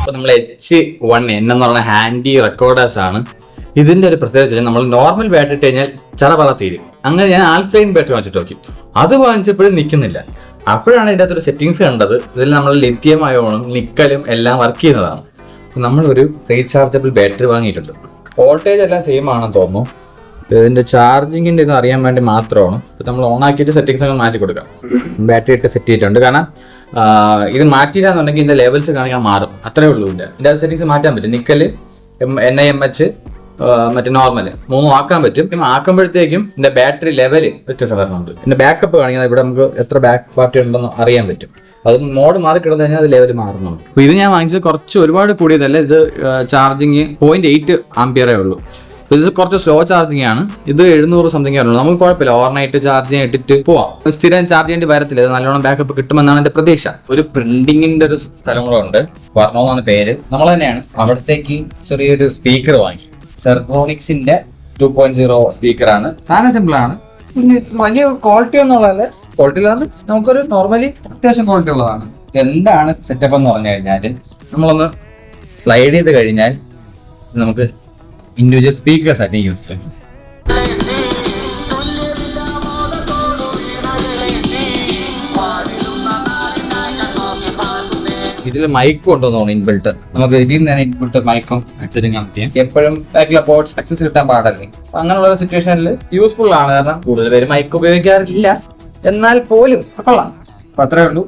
നമ്മൾ H1N എന്ന് പറഞ്ഞ ഹാൻഡി റെക്കോർഡേഴ്സ് ആണ്. ഇതിന്റെ ഒരു പ്രത്യേകത നമ്മൾ നോർമൽ ബാറ്ററി ഇട്ട് കഴിഞ്ഞാൽ ചറപറ തീരും. അങ്ങനെ ഞാൻ ആൽക്കലൈൻ ബാറ്ററി വാങ്ങിച്ചിട്ട് നോക്കി, അത് വാങ്ങിച്ചപ്പോഴും നിൽക്കുന്നില്ല. അപ്പോഴാണ് ഇതിൻ്റെ അകത്തൊരു സെറ്റിങ്സ് കണ്ടത്. ഇതിൽ നമ്മൾ ലിഥിയം അയോണും നിക്കലും എല്ലാം വർക്ക് ചെയ്യുന്നതാണ്. നമ്മളൊരു റീചാർജബിൾ ബാറ്ററി വാങ്ങിയിട്ടുണ്ട്. വോൾട്ടേജ് എല്ലാം സെയിം ആണെന്ന് തോന്നുന്നു. ഇതിന്റെ ചാർജിങ്ങിന്റെ ഇത് അറിയാൻ വേണ്ടി മാത്രമാണ്. ഇപ്പം നമ്മൾ ഓൺ ആക്കിയിട്ട് സെറ്റിങ്സ് ഒക്കെ മാറ്റി കൊടുക്കാം. ബാറ്ററി ഇട്ട് സെറ്റ് ചെയ്തിട്ടുണ്ട്. കാരണം ഇത് മാറ്റിയില്ലാന്നുണ്ടെങ്കിൽ ഇതിന്റെ ലെവൽസ് കാണിക്കാൻ മാറും, അത്രേ ഉള്ളൂ. ഇതിന്റെ സെറ്റിങ്സ് മാറ്റാൻ പറ്റും. നിക്കല്, NIMH, മറ്റേ നോർമൽ 3 ആക്കാൻ പറ്റും. ആക്കുമ്പോഴത്തേക്കും ഇതിന്റെ ബാറ്ററി ലെവല് വ്യത്യാസം വരുന്നുണ്ട്. ഇതിന്റെ ബാക്കപ്പ് കാണിക്കുന്നത് ഇവിടെ നമുക്ക് എത്ര ബാക്ക് പാർട്ടി ഉണ്ടെന്ന് അറിയാൻ പറ്റും. അത് മോഡ് മാറി കിടന്നു കഴിഞ്ഞാൽ അത് ലെവൽ മാറുന്നുണ്ട്. അപ്പോൾ ഇത് ഞാൻ വാങ്ങിച്ചത് കുറച്ച് ഒരുപാട് കൂടിയതല്ല. ഇത് ചാർജിങ് 0.8 ആംപിയറേ ഉള്ളൂ. ഇത് കുറച്ച് സ്ലോ ചാർജിങ് ആണ്. ഇത് 700 സംതിങ് ഉള്ളൂ. നമുക്ക് കുഴപ്പമില്ല, ഓവർനൈറ്റ് ചാർജ് ചെയ്യാൻ ഇട്ടിട്ട് പോവാം. സ്ഥിരം ചാർജ് ചെയ്യേണ്ടി വരത്തില്ല. ഇത് നല്ലോണം ബാക്കപ്പ് കിട്ടുമെന്നാണ് എന്റെ പ്രതീക്ഷ. ഒരു പ്രിന്റിങ്ങിന്റെ ഒരു സ്ഥലം കൂടെ ഉണ്ട്, വർണ്ണോന്നാണ് പേര്. നമ്മൾ തന്നെയാണ് അവിടത്തേക്ക് ചെറിയൊരു സ്പീക്കർ വാങ്ങി. സെർവോണിക്സിന്റെ 2.0 സ്പീക്കറാണ്. സാധനം സിമ്പിൾ ആണ്. പിന്നെ വലിയ ക്വാളിറ്റി ഒന്നും ഉള്ളതല്ല. ക്വാളിറ്റി ഉള്ളത് നമുക്കൊരു നോർമലി അത്യാവശ്യം ക്വാളിറ്റി ഉള്ളതാണ്. എന്താണ് സെറ്റപ്പ് എന്ന് പറഞ്ഞു കഴിഞ്ഞാൽ, നമ്മളൊന്ന് സ്ലൈഡ് ചെയ്ത് കഴിഞ്ഞാൽ നമുക്ക് ഇൻഡിവിജ്വൽ സ്പീക്കേഴ്സ് ആയിട്ട് യൂസ് ചെയ്യും. ഇതിൽ മൈക്കും ഉണ്ടോ തോന്നുന്നു ഇൻബിൽട്ട്. നമുക്ക് ഇതിൽ നിന്ന് തന്നെ ഇൻബിൽട്ട് മൈക്കും ഹെഡ്സെറ്റും കണക്ട് ചെയ്യാം. എപ്പോഴും ബാക്കിലെ പോർട്സ് ആക്സസ് കിട്ടാൻ പാടല്ലേ. അങ്ങനെയുള്ള സിറ്റുവേഷനിൽ യൂസ്ഫുൾ ആണ്. കാരണം കൂടുതൽ പേര് മൈക്ക് ഉപയോഗിക്കാറില്ല, എന്നാൽ പോലും കൊള്ളാം. അപ്പൊ അത്രേ ഉള്ളൂ.